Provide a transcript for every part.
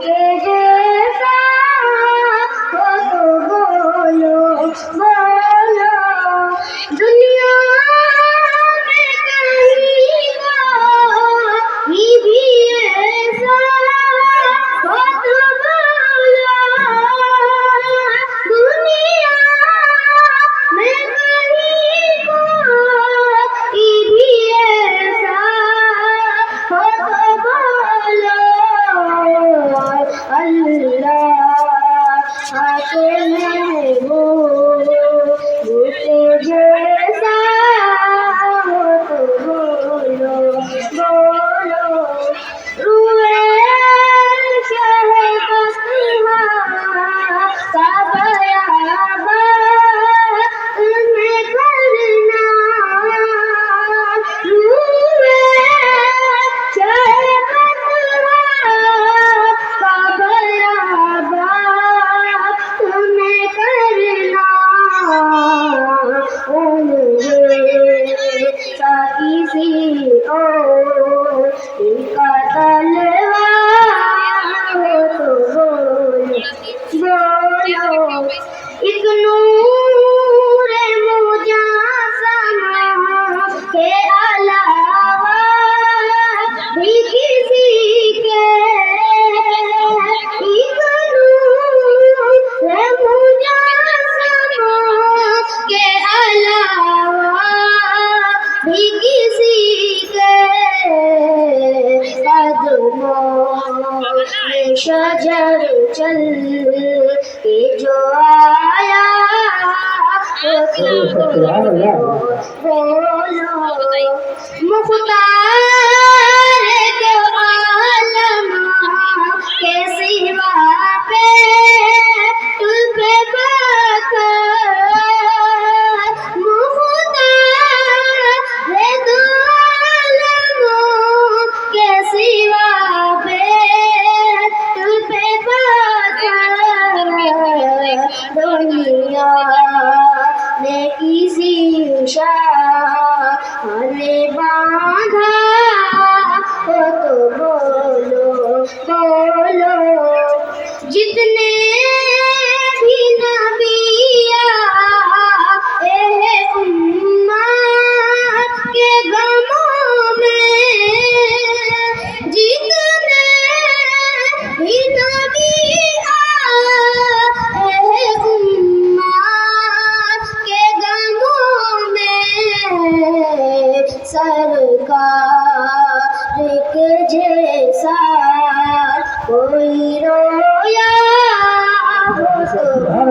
के जैसा हो तो बोलो बोलो दुनिया में कहीं कोई भी ऐसा हो तो बोलो दुनिया में कहीं कोई भी ऐसा हो तो बोलो अल्लाह आके मैं वो तेरे जैसा हो तो बोलो बोलो रुए शहबत का बयाबान में करना रुए शहबत का बयाबान में करना किसी और इनका तलवार हो तो बोलो बोलो एक नूर मुजासमा के अलावा भी किसी के एक नूर मुजासमा के अलावा भी किसी के कदमों में शजर चल के जो आया तो बोलो मुख्तार के आलम के सिवा पे तुझ पे दुनिया में किसी शाह ने बांधा हो तो बोलो बोलो जितने भी नबिया उम्मत के गमों में जितने भी नबिया उम्मत के गमों में सरकार के जैसा कोई रोया हो तो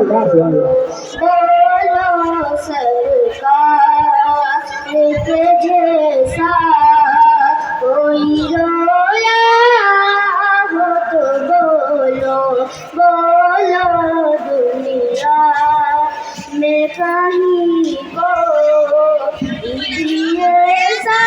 बोलो सरकार के जैसा कोई रोया हो तो बोलो बोलो दुनिया में कहीं को ऐसा